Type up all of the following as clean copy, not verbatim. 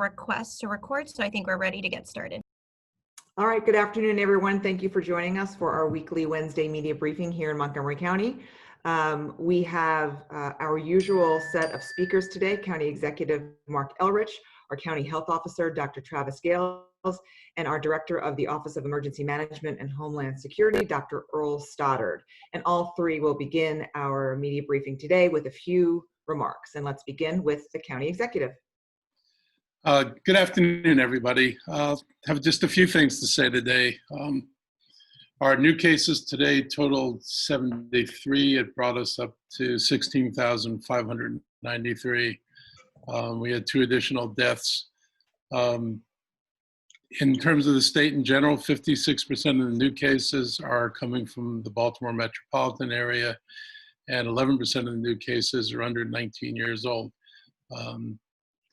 request to record, so I think we're ready to get started. All right, good afternoon, everyone. Thank you for joining us for our weekly Wednesday media briefing here in Montgomery County. We have our usual set of speakers today: County Executive Marc Elrich, our County Health Officer, Dr. Travis Gales, and our Director of the Office of Emergency Management and Homeland Security, Dr. Earl Stoddard. And all three will begin our media briefing today with a few remarks. And let's begin with the County Executive. Good afternoon, everybody. Have just a few things to say today. Our new cases today totaled 73. It brought us up to 16,593. We had 2 additional deaths. In terms of the state in general, 56% of the new cases are coming from the Baltimore metropolitan area, and 11% of the new cases are under 19 years old.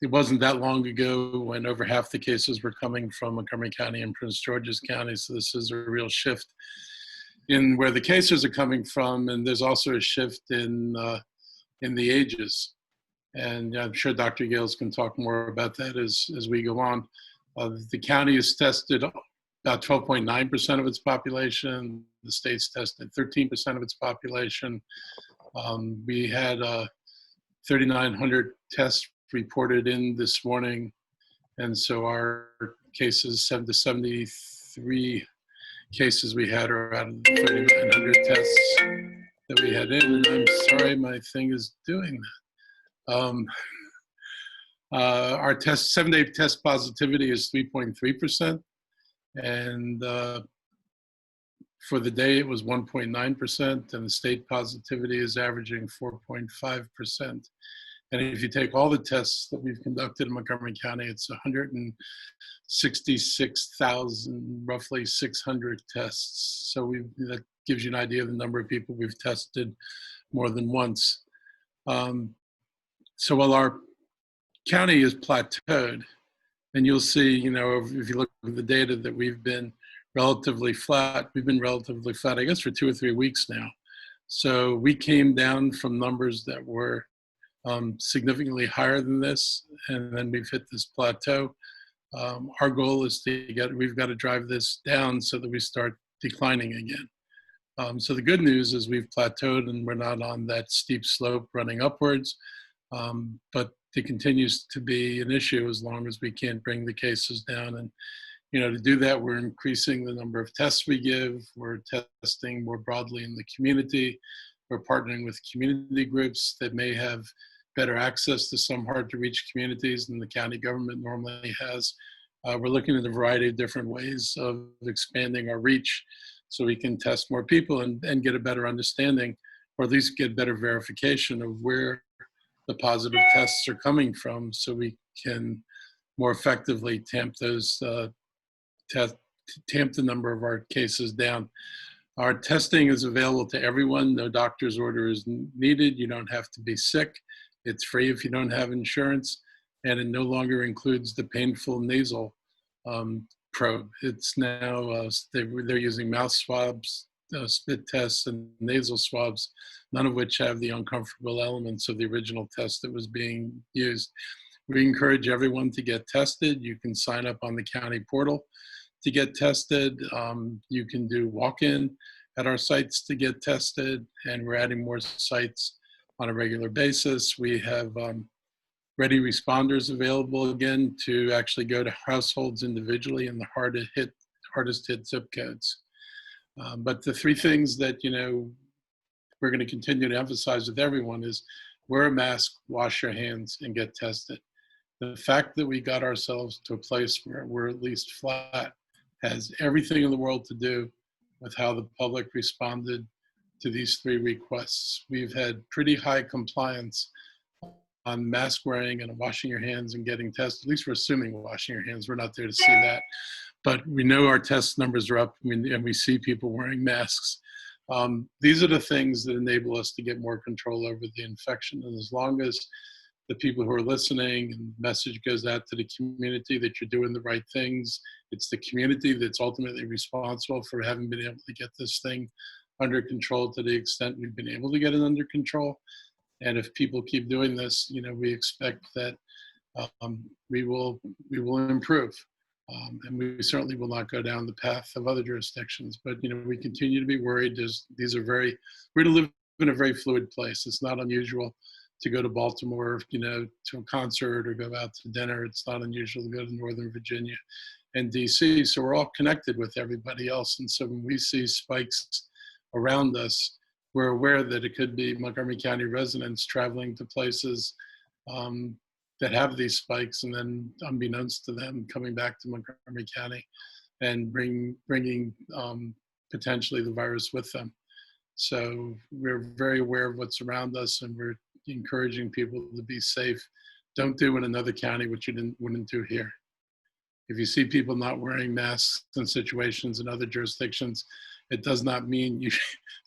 It wasn't that long ago when over half the cases were coming from Montgomery County and Prince George's County, so this is a real shift in where the cases are coming from, and there's also a shift in the ages. And I'm sure Dr. Gales can talk more about that as we go on. The county has tested about 12.9% of its population. The state's tested 13% of its population. We had 3,900 tests reported in this morning, and so our cases, 73 cases we had are out of the 3,900 tests that we had in. And I'm sorry, my thing is doing that. Our 7-day test positivity is 3.3%, and for the day it was 1.9%, and the state positivity is averaging 4.5%. And if you take all the tests that we've conducted in Montgomery County, it's 166,000, roughly 600 tests. So that gives you an idea of the number of people we've tested more than once. So while our county is plateaued, and you'll see, if you look at the data, that we've been relatively flat. We've been relatively flat, I guess, for 2 or 3 weeks now. So we came down from numbers that were significantly higher than this, and then we've hit this plateau. Our goal is we've got to drive this down so that we start declining again. So the good news is we've plateaued and we're not on that steep slope running upwards, but it continues to be an issue as long as we can't bring the cases down. And to do that, we're increasing the number of tests we give. We're testing more broadly in the community. We're partnering with community groups that may have better access to some hard-to-reach communities than the county government normally has. We're looking at a variety of different ways of expanding our reach so we can test more people and get a better understanding, or at least get better verification of where the positive tests are coming from, so we can more effectively tamp the number of our cases down. Our testing is available to everyone. No doctor's order is needed. You don't have to be sick. It's free if you don't have insurance, and it no longer includes the painful nasal probe. It's now, they're using mouth swabs, spit tests, and nasal swabs, none of which have the uncomfortable elements of the original test that was being used. We encourage everyone to get tested. You can sign up on the county portal to get tested. You can do walk-in at our sites to get tested, and we're adding more sites on a regular basis. We have ready responders available again to actually go to households individually in the hardest hit zip codes. But the 3 things that we're going to continue to emphasize with everyone is wear a mask, wash your hands, and get tested. The fact that we got ourselves to a place where we're at least flat has everything in the world to do with how the public responded to these 3 requests. We've had pretty high compliance on mask wearing and washing your hands and getting tested. At least we're assuming washing your hands. We're not there to see that. But we know our test numbers are up, and we see people wearing masks. These are the things that enable us to get more control over the infection. And as long as the people who are listening and the message goes out to the community that you're doing the right things, it's the community that's ultimately responsible for having been able to get this thing under control to the extent we've been able to get it under control. And if people keep doing this, we expect that we will improve. And we certainly will not go down the path of other jurisdictions. But we continue to be worried. We're to live in a very fluid place. It's not unusual to go to Baltimore, to a concert or go out to dinner. It's not unusual to go to Northern Virginia and DC. So we're all connected with everybody else. And so when we see spikes around us, we're aware that it could be Montgomery County residents traveling to places that have these spikes, and then unbeknownst to them, coming back to Montgomery County and bringing potentially the virus with them. So we're very aware of what's around us, and we're encouraging people to be safe. Don't do in another county what you wouldn't do here. If you see people not wearing masks in situations in other jurisdictions, it does not mean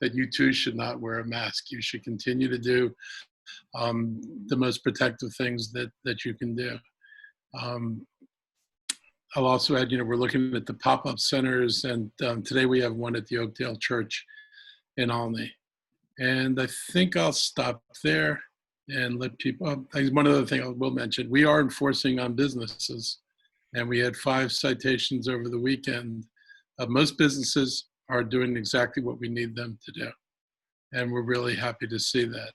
that you too should not wear a mask. You should continue to do the most protective things that you can do. I'll also add, we're looking at the pop-up centers, and today we have one at the Oakdale Church in Olney. And I think I'll stop there and let people, one other thing I will mention, we are enforcing on businesses, and we had 5 citations over the weekend. Most businesses are doing exactly what we need them to do. And we're really happy to see that.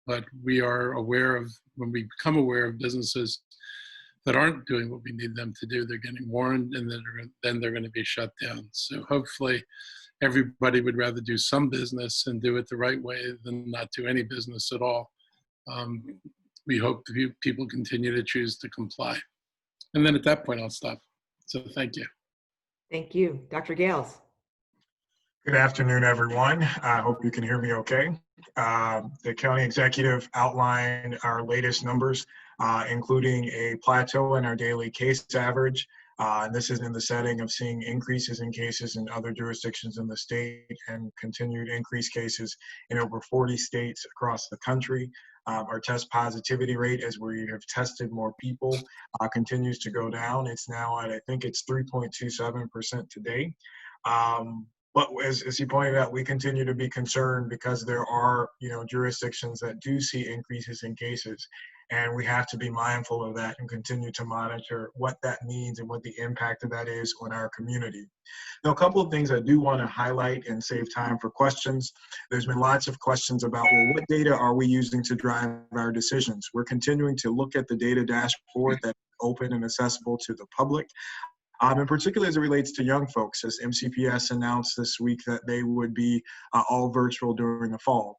But we are aware of, when we become aware of businesses that aren't doing what we need them to do, they're getting warned, and then they're going to be shut down. So hopefully everybody would rather do some business and do it the right way than not do any business at all. We hope people continue to choose to comply. And then at that point, I'll stop. So thank you. Thank you. Dr. Gales. Good afternoon, everyone. I hope you can hear me okay. The county executive outlined our latest numbers, including a plateau in our daily case average. And this is in the setting of seeing increases in cases in other jurisdictions in the state and continued increased cases in over 40 states across the country. Our test positivity rate, as we have tested more people, continues to go down. It's now at, I think it's 3.27% today. But as he pointed out, we continue to be concerned because there are, jurisdictions that do see increases in cases, and we have to be mindful of that and continue to monitor what that means and what the impact of that is on our community. Now, a couple of things I do want to highlight and save time for questions. There's been lots of questions about, well, what data are we using to drive our decisions? We're continuing to look at the data dashboard that's open and accessible to the public. In particular, as it relates to young folks, as MCPS announced this week that they would be all virtual during the fall.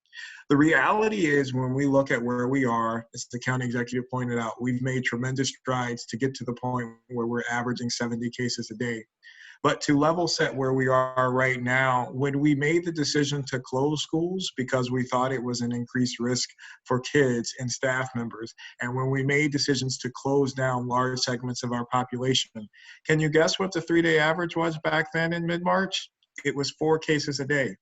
The reality is, when we look at where we are, as the county executive pointed out, we've made tremendous strides to get to the point where we're averaging 70 cases a day. But to level set where we are right now, when we made the decision to close schools because we thought it was an increased risk for kids and staff members, and when we made decisions to close down large segments of our population, can you guess what the 3-day average was back then in mid-March? It was 4 cases a day.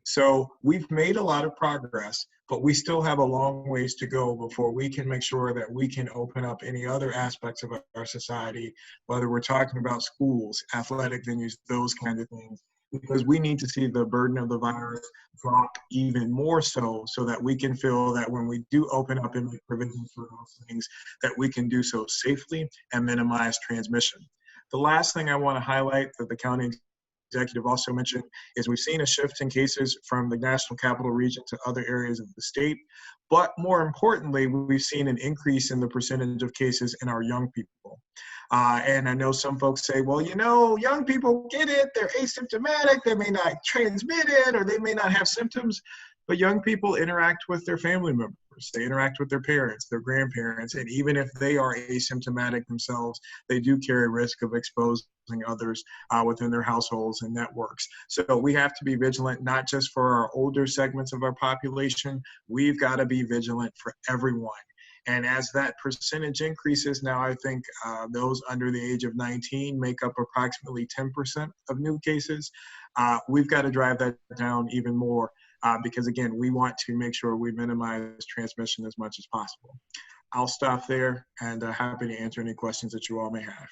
So we've made a lot of progress, but we still have a long ways to go before we can make sure that we can open up any other aspects of our society, whether we're talking about schools, athletic venues, those kinds of things, because we need to see the burden of the virus drop even more so that we can feel that when we do open up and make provisions for those things, that we can do so safely and minimize transmission. The last thing I want to highlight that the county executive also mentioned is we've seen a shift in cases from the National Capital Region to other areas of the state. But more importantly, we've seen an increase in the percentage of cases in our young people. And I know some folks say, well, young people get it, they're asymptomatic, they may not transmit it, or they may not have symptoms. But young people interact with their family members. They interact with their parents, their grandparents, and even if they are asymptomatic themselves, they do carry risk of exposing others within their households and networks. So we have to be vigilant, not just for our older segments of our population. We've got to be vigilant for everyone. And as that percentage increases, now I think those under the age of 19 make up approximately 10% of new cases. We've got to drive that down even more. Because again, we want to make sure we minimize transmission as much as possible. I'll stop there and happy to answer any questions that you all may have.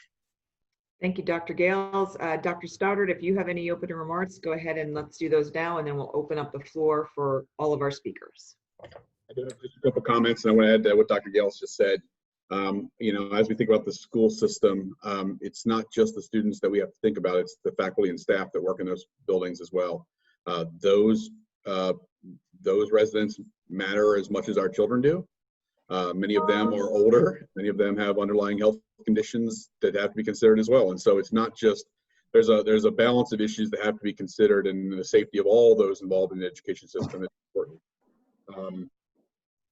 Thank you, Dr. Gales. Dr. Stoddard, if you have any opening remarks, go ahead and let's do those now, and then we'll open up the floor for all of our speakers. I do have just a couple comments, and I want to add to what Dr. Gales just said. You know, as we think about the school system, it's not just the students that we have to think about, it's the faculty and staff that work in those buildings as well. Those residents matter as much as our children do. Many of them are older, many of them have underlying health conditions that have to be considered as well. And so it's not just, there's a balance of issues that have to be considered, and the safety of all those involved in the education system is important.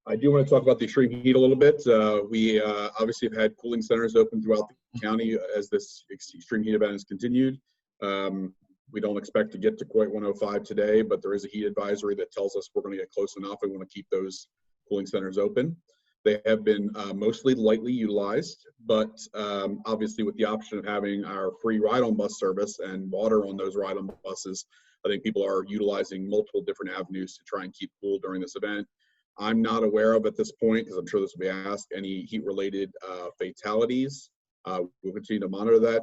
I do want to talk about the extreme heat a little bit. We obviously have had cooling centers open throughout the county as this extreme heat event has continued. We don't expect to get to quite 105 today, but there is a heat advisory that tells us we're going to get close enough. We want to keep those cooling centers open. They have been mostly lightly utilized, but obviously with the option of having our free ride-on bus service and water on those ride-on buses, I think people are utilizing multiple different avenues to try and keep cool during this event. I'm not aware of at this point, because I'm sure this will be asked, any heat-related fatalities. We'll continue to monitor that.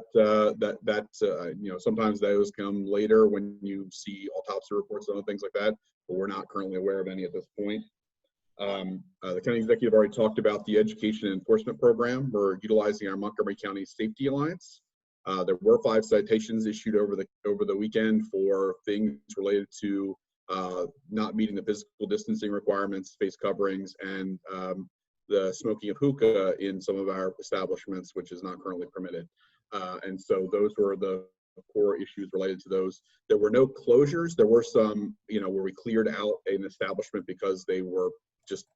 You know, sometimes those come later when you see autopsy reports and other things like that, but we're not currently aware of any at this point. The county executive already talked about the education and enforcement program. We're utilizing our Montgomery County Safety Alliance. There were 5 citations issued over the weekend for things related to not meeting the physical distancing requirements, face coverings, and the smoking of hookah in some of our establishments, which is not currently permitted. And so those were the core issues related to those. There were no closures. There were some, you know, where we cleared out an establishment because they were just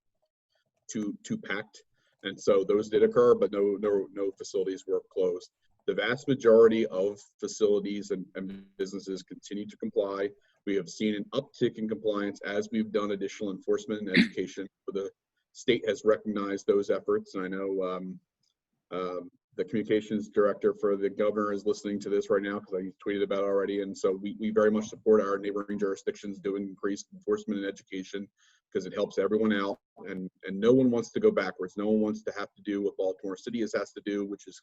too packed. And so those did occur, but no facilities were closed. The vast majority of facilities and businesses continue to comply. We have seen an uptick in compliance as we've done additional enforcement and education. The state has recognized those efforts, and I know the communications director for the governor is listening to this right now because I tweeted about it already. And so we very much support our neighboring jurisdictions doing increased enforcement and education because it helps everyone out, and no one wants to go backwards. No one wants to have to do what Baltimore City has to do, which is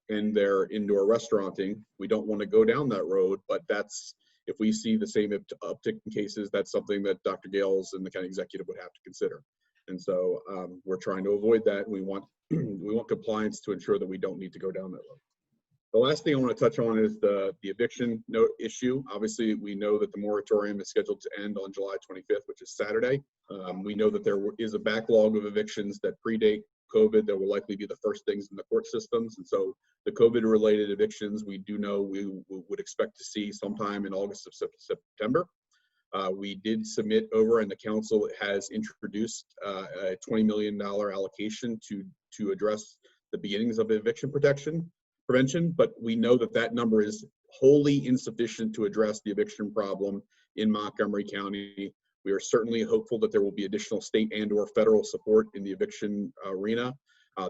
end their indoor restauranting. We don't want to go down that road, but that's, if we see the same uptick in cases, that's something that Dr. Gales and the county executive would have to consider. And so we're trying to avoid that. We want compliance to ensure that we don't need to go down that road. The last thing I want to touch on is the eviction note issue. Obviously, we know that the moratorium is scheduled to end on July 25th, which is Saturday. We know that there is a backlog of evictions that predate COVID that will likely be the first things in the court systems. And so the COVID-related evictions, we do know we would expect to see sometime in August of September. We did submit over, and the council has introduced a $20 million allocation to address the beginnings of eviction prevention, but we know that that number is wholly insufficient to address the eviction problem in Montgomery County. We are certainly hopeful that there will be additional state and/or federal support in the eviction arena.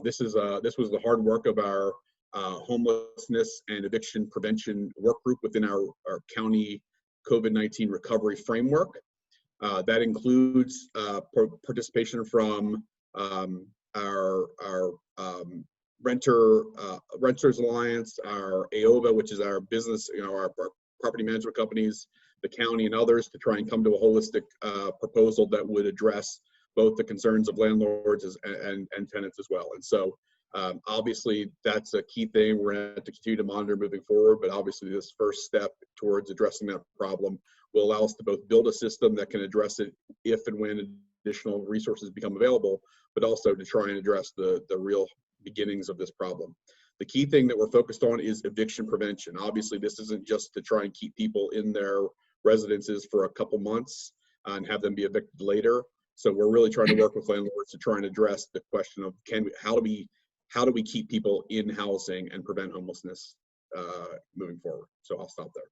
This was the hard work of our homelessness and eviction prevention work group within our county COVID-19 recovery framework. That includes participation from our Renters Alliance, our AOVA, which is our business, our property management companies, the county, and others, to try and come to a holistic proposal that would address both the concerns of landlords and tenants as well. And so obviously that's a key thing we're going to have to continue to monitor moving forward, but obviously this first step towards addressing that problem will allow us to both build a system that can address it if and when additional resources become available, but also to try and address the real beginnings of this problem. The key thing that we're focused on is eviction prevention. Obviously, this isn't just to try and keep people in their residences for a couple months and have them be evicted later. So we're really trying to work with landlords to try and address the question of how do we keep people in housing and prevent homelessness moving forward. So I'll stop there.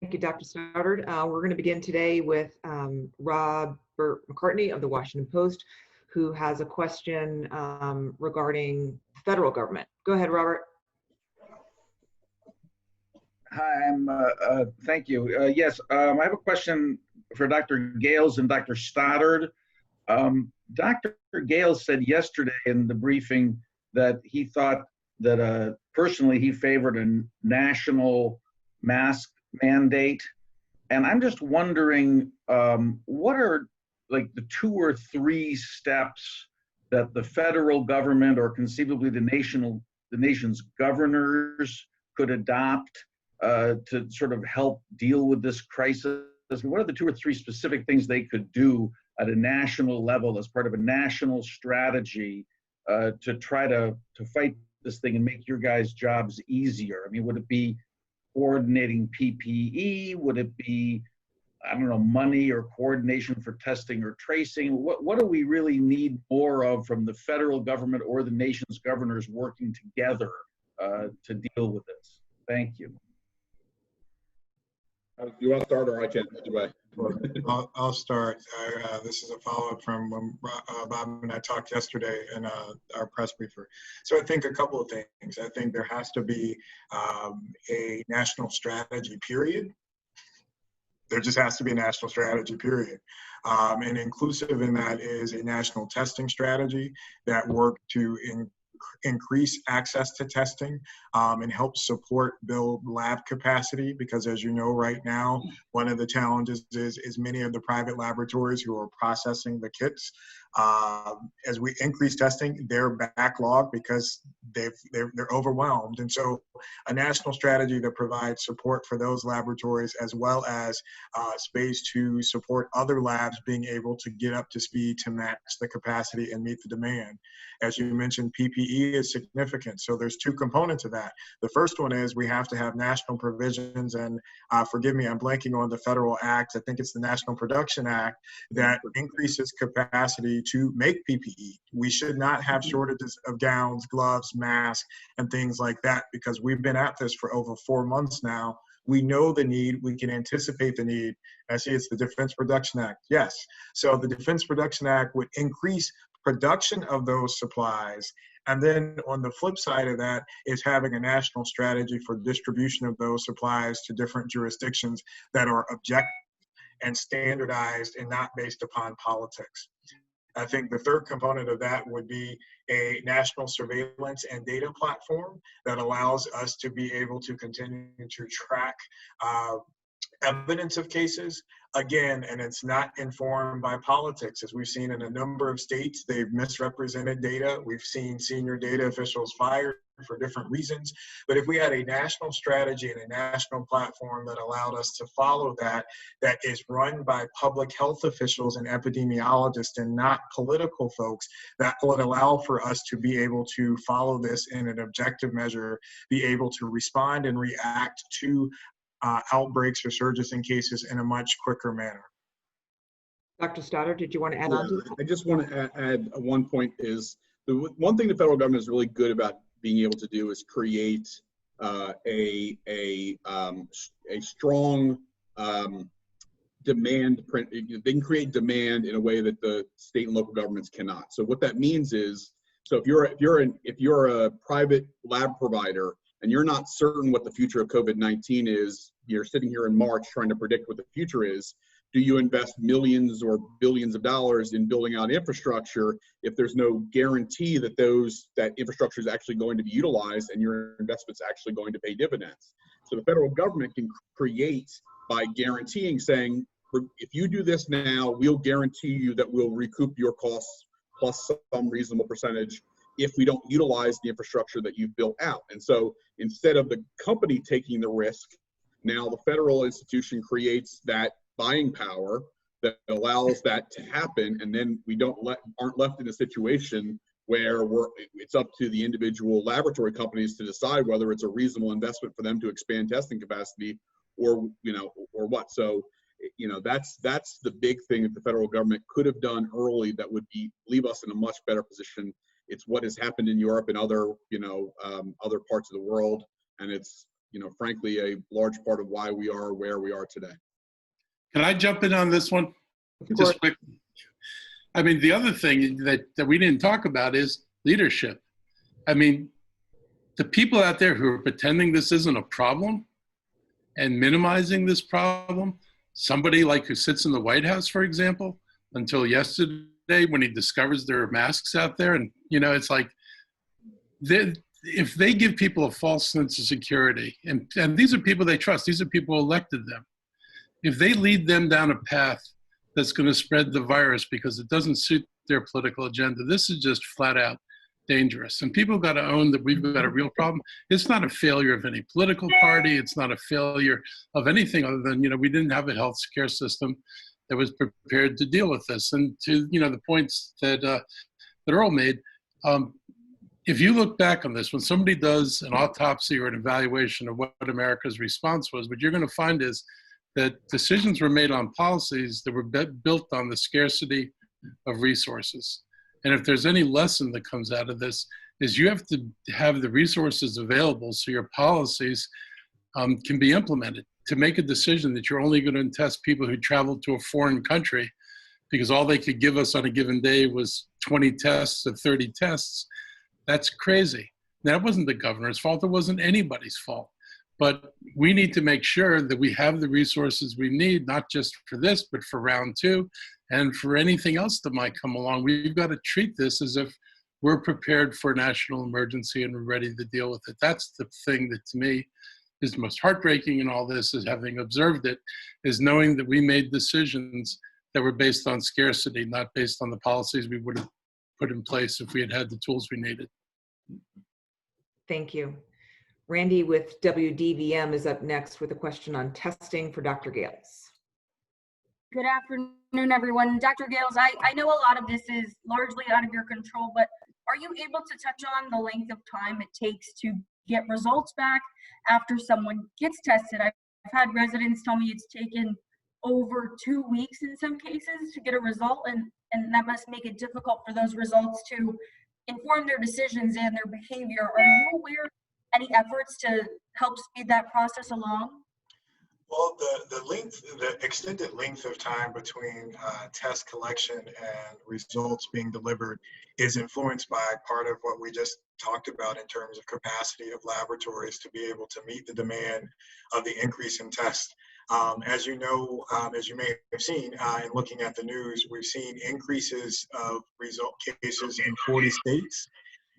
Thank you, Dr. Stoddard. We're going to begin today with Robert McCartney of the Washington Post, who has a question regarding the federal government. Go ahead, Robert. Hi, thank you. Yes, I have a question for Dr. Gales and Dr. Stoddard. Dr. Gales said yesterday in the briefing that he thought that personally he favored a national mask mandate. And I'm just wondering, what are like the 2 or 3 steps that the federal government or conceivably the nation's governors could adopt to sort of help deal with this crisis? What are the 2 or 3 specific things they could do at a national level as part of a national strategy to try to fight this thing and make your guys' jobs easier? I mean, would it be coordinating PPE? Would it be, I don't know, money or coordination for testing or tracing? What do we really need more of from the federal government or the nation's governors working together to deal with this? Thank you. You want to start, or I can? Either way. I'll start. This is a follow-up from when Bob and I talked yesterday in our press briefer. So I think a couple of things. I think there has to be a national strategy, period. There just has to be a national strategy, period. And inclusive in that is a national testing strategy that work to increase access to testing and help support build lab capacity, because as you know, right now, one of the challenges is many of the private laboratories who are processing the kits, as we increase testing, they're backlogged because they're overwhelmed. And so a national strategy that provides support for those laboratories, as well as space to support other labs being able to get up to speed to match the capacity and meet the demand. As you mentioned, PPE is significant. So there's 2 components of that. The first one is we have to have national provisions, and forgive me, I'm blanking on the federal act. I think it's the National Production Act that increases capacity to make PPE. We should not have shortages of gowns, gloves, masks, and things like that, because we've been at this for over 4 months now. We know the need, we can anticipate the need. I see it's the Defense Production Act. Yes. So the Defense Production Act would increase production of those supplies. And then on the flip side of that is having a national strategy for distribution of those supplies to different jurisdictions that are objective and standardized and not based upon politics. I think the third component of that would be a national surveillance and data platform that allows us to be able to continue to track evidence of cases, again, and it's not informed by politics. As we've seen in a number of states, they've misrepresented data. We've seen senior data officials fired for different reasons. But if we had a national strategy and a national platform that allowed us to follow that is run by public health officials and epidemiologists and not political folks, that would allow for us to be able to follow this in an objective measure, be able to respond and react to outbreaks or surges in cases in a much quicker manner. Dr. Stoddard, did you want to add on to that? I just want to add one point is, the one thing the federal government is really good about being able to do is create a strong demand print. They can create demand in a way that the state and local governments cannot. So what that means is, so if you're a private lab provider and you're not certain what the future of COVID-19 is, you're sitting here in March trying to predict what the future is, do you invest millions or billions of dollars in building out infrastructure if there's no guarantee that that infrastructure is actually going to be utilized and your investment's actually going to pay dividends? So the federal government can create by guaranteeing, saying, if you do this now, we'll guarantee you that we'll recoup your costs plus some reasonable percentage if we don't utilize the infrastructure that you've built out. And so instead of the company taking the risk, now the federal institution creates that buying power that allows that to happen, and then we aren't left in a situation where it's up to the individual laboratory companies to decide whether it's a reasonable investment for them to expand testing capacity or what. So that's the big thing that the federal government could have done early that would leave us in a much better position. It's what has happened in Europe and other parts of the world, and it's frankly a large part of why we are where we are today. Can I jump in on this one? Just quick. I mean, the other thing that we didn't talk about is leadership. I mean, the people out there who are pretending this isn't a problem and minimizing this problem, somebody like who sits in the White House, for example, until yesterday when he discovers there are masks out there, and it's like, if they give people a false sense of security, and these are people they trust, these are people who elected them, if they lead them down a path that's going to spread the virus because it doesn't suit their political agenda. This is just flat out dangerous. And people got to own that we've got a real problem. It's not a failure of any political party. It's not a failure of anything other than, we didn't have a health care system that was prepared to deal with this. And to, the points that, that Earl made, if you look back on this, when somebody does an autopsy or an evaluation of what America's response was, what you're going to find is that decisions were made on policies that were built on the scarcity of resources. And if there's any lesson that comes out of this, is you have to have the resources available so your policies can be implemented. To make a decision that you're only going to test people who traveled to a foreign country because all they could give us on a given day was 20 tests or 30 tests, that's crazy. That wasn't the governor's fault. It wasn't anybody's fault. But we need to make sure that we have the resources we need, not just for this, but for round 2 and for anything else that might come along. We've got to treat this as if we're prepared for a national emergency and we're ready to deal with it. That's the thing that to me is most heartbreaking in all this, is having observed it, is knowing that we made decisions that were based on scarcity, not based on the policies we would have put in place if we had had the tools we needed. Thank you. Randy with WDVM is up next with a question on testing for Dr. Gales. Good afternoon, everyone. Dr. Gales, I know a lot of this is largely out of your control, but are you able to touch on the length of time it takes to get results back after someone gets tested? I've had residents tell me it's taken over 2 weeks in some cases to get a result, and that must make it difficult for those results to inform their decisions and their behavior. Are you aware of any efforts to help speed that process along? Well, the extended length of time between test collection and results being delivered is influenced by part of what we just talked about in terms of capacity of laboratories to be able to meet the demand of the increase in tests. As you know, as you may have seen in looking at the news, we've seen increases of result cases in 40 states.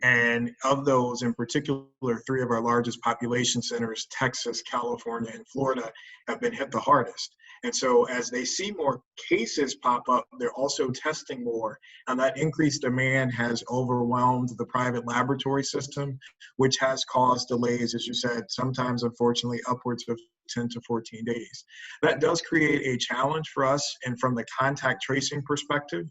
And of those, in particular, 3 of our largest population centers, Texas, California, and Florida, have been hit the hardest. And so as they see more cases pop up, they're also testing more. And that increased demand has overwhelmed the private laboratory system, which has caused delays, as you said, sometimes, unfortunately, upwards of 10 to 14 days. That does create a challenge for us, and from the contact tracing perspective,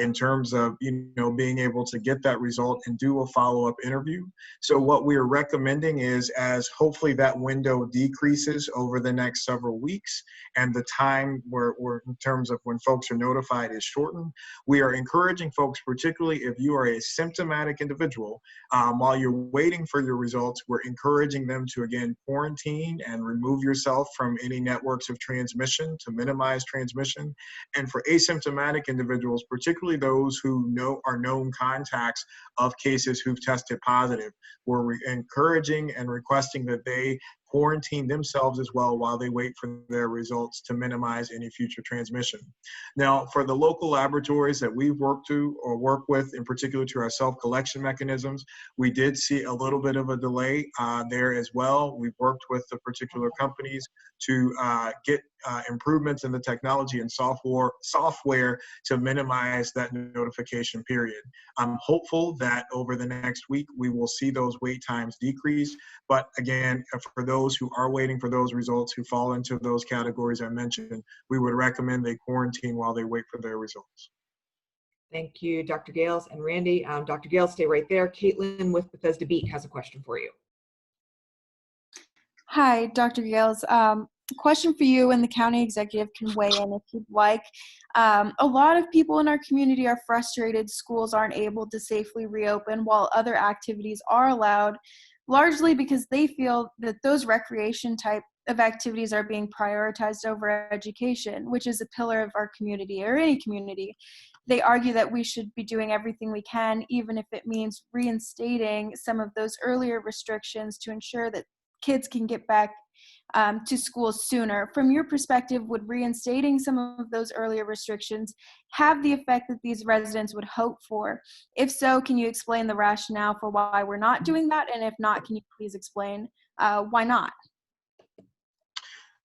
in terms of being able to get that result and do a follow-up interview. So what we're recommending is, as hopefully that window decreases over the next several weeks, and the time where in terms of when folks are notified is shortened, we are encouraging folks, particularly if you are a symptomatic individual, while you're waiting for your results, we're encouraging them to again quarantine and remove yourself from any networks of transmission to minimize transmission. And for asymptomatic individuals, particularly those who are known contacts of cases who've tested positive, we're encouraging and requesting that they quarantine themselves as well while they wait for their results to minimize any future transmission. Now, for the local laboratories that we've worked with, in particular to our self-collection mechanisms, we did see a little bit of a delay there as well. We've worked with the particular companies to get improvements in the technology and software to minimize that notification period. I'm hopeful that over the next week we will see those wait times decrease. But again, for those who are waiting for those results who fall into those categories I mentioned, we would recommend they quarantine while they wait for their results. Thank you, Dr. Gales and Randy. Dr. Gales, stay right there. Caitlin with Bethesda Beat has a question for you. Hi, Dr. Gales. Question for you, and the county executive can weigh in if you'd like. A lot of people in our community are frustrated schools aren't able to safely reopen while other activities are allowed, largely because they feel that those recreation type of activities are being prioritized over education, which is a pillar of our community or any community. They argue that we should be doing everything we can, even if it means reinstating some of those earlier restrictions to ensure that kids can get back to school sooner. From your perspective, would reinstating some of those earlier restrictions have the effect that these residents would hope for? If so, can you explain the rationale for why we're not doing that? And if not, can you please explain why not?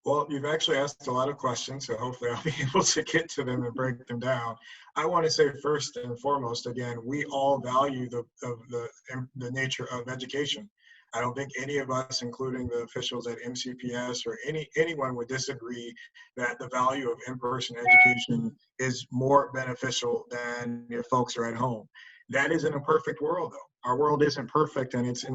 Well, you've actually asked a lot of questions, so hopefully I'll be able to get to them and break them down. I want to say first and foremost, again, we all value the nature of education. I don't think any of us, including the officials at MCPS or anyone, would disagree that the value of in-person education is more beneficial than if folks are at home. That isn't a perfect world, though. Our world isn't perfect, and it's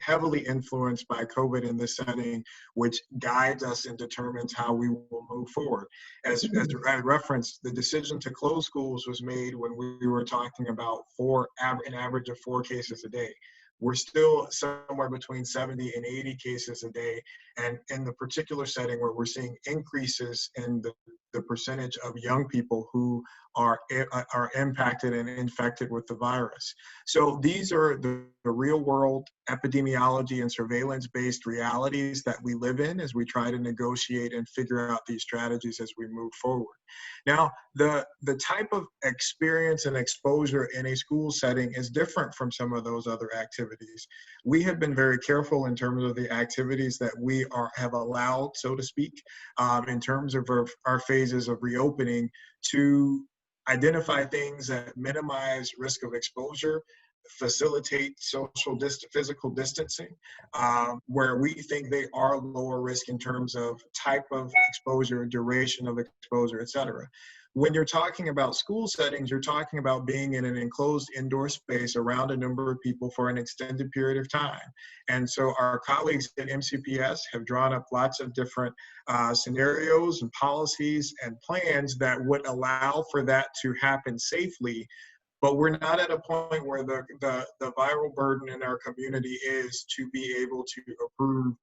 heavily influenced by COVID in this setting, which guides us and determines how we will move forward. As I referenced, the decision to close schools was made when we were talking about an average of 4 cases a day. We're still somewhere between 70 and 80 cases a day. And in the particular setting where we're seeing increases in the percentage of young people who are impacted and infected with the virus. So these are the real world epidemiology and surveillance based realities that we live in as we try to negotiate and figure out these strategies as we move forward. Now, the type of experience and exposure in a school setting is different from some of those other activities. We have been very careful in terms of the activities that we have allowed, so to speak, in terms of our phases of reopening, to identify things that minimize risk of exposure, facilitate physical distancing, where we think they are lower risk in terms of type of exposure, duration of exposure, et cetera. When you're talking about school settings, you're talking about being in an enclosed indoor space around a number of people for an extended period of time. And so our colleagues at MCPS have drawn up lots of different scenarios and policies and plans that would allow for that to happen safely. But we're not at a point where the viral burden in our community is to be able to approve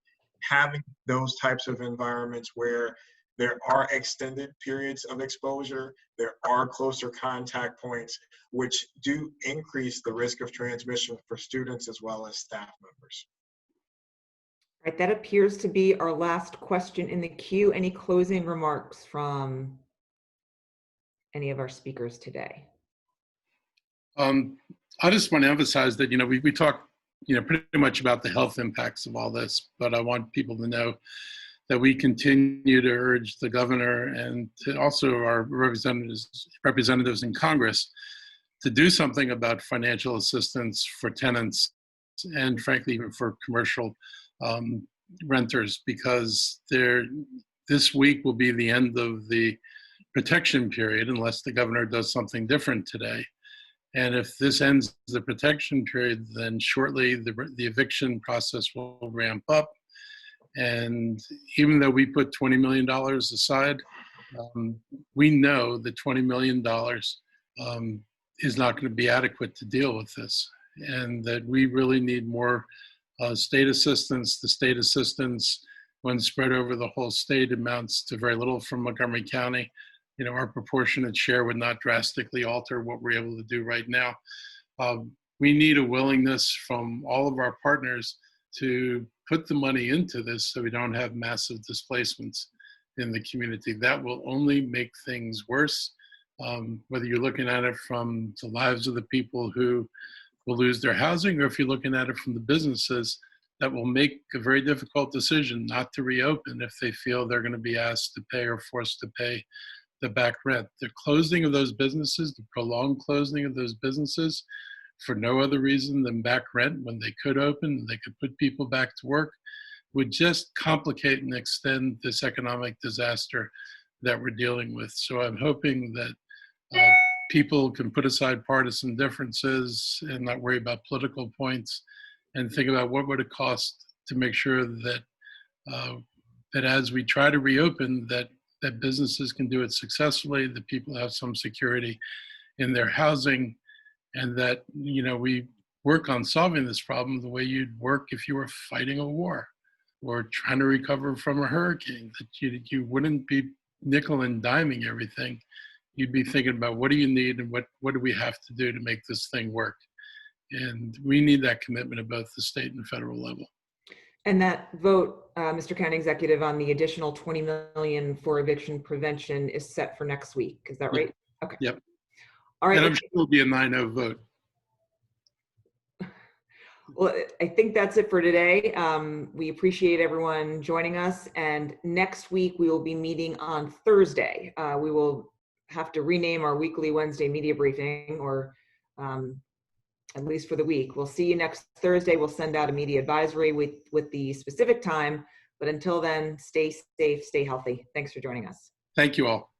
having those types of environments where there are extended periods of exposure, there are closer contact points, which do increase the risk of transmission for students as well as staff members. All right, that appears to be our last question in the queue. Any closing remarks from any of our speakers today? I just want to emphasize that, we talk, pretty much about the health impacts of all this, but I want people to know that we continue to urge the governor and also our representatives in Congress to do something about financial assistance for tenants and frankly, even for commercial renters, because this week will be the end of the protection period unless the governor does something different today. And if this ends the protection period, then shortly the eviction process will ramp up. And even though we put $20 million aside, we know that $20 million is not going to be adequate to deal with this, and that we really need more state assistance. The state assistance, when spread over the whole state, amounts to very little from Montgomery County. Our proportionate share would not drastically alter what we're able to do right now. We need a willingness from all of our partners to put the money into this so we don't have massive displacements in the community. That will only make things worse, whether you're looking at it from the lives of the people who will lose their housing, or if you're looking at it from the businesses that will make a very difficult decision not to reopen if they feel they're going to be asked to pay or forced to pay the back rent. The closing of those businesses, the prolonged closing of those businesses for no other reason than back rent when they could open and they could put people back to work, would just complicate and extend this economic disaster that we're dealing with. So I'm hoping that people can put aside partisan differences and not worry about political points and think about what would it cost to make sure that that as we try to reopen, that businesses can do it successfully, that people have some security in their housing, and that we work on solving this problem the way you'd work if you were fighting a war or trying to recover from a hurricane, that you wouldn't be nickel and diming everything. You'd be thinking about what do you need and what do we have to do to make this thing work. And we need that commitment at both the state and federal level. And that vote, Mr. County Executive, on the additional $20 million for eviction prevention is set for next week. Is that right? Okay. Yep. All right. And I'm sure it'll be a 9-0 vote. Well, I think that's it for today. We appreciate everyone joining us. And next week, we will be meeting on Thursday. We will have to rename our weekly Wednesday media briefing, or at least for the week. We'll see you next Thursday. We'll send out a media advisory with the specific time. But until then, stay safe, stay healthy. Thanks for joining us. Thank you all.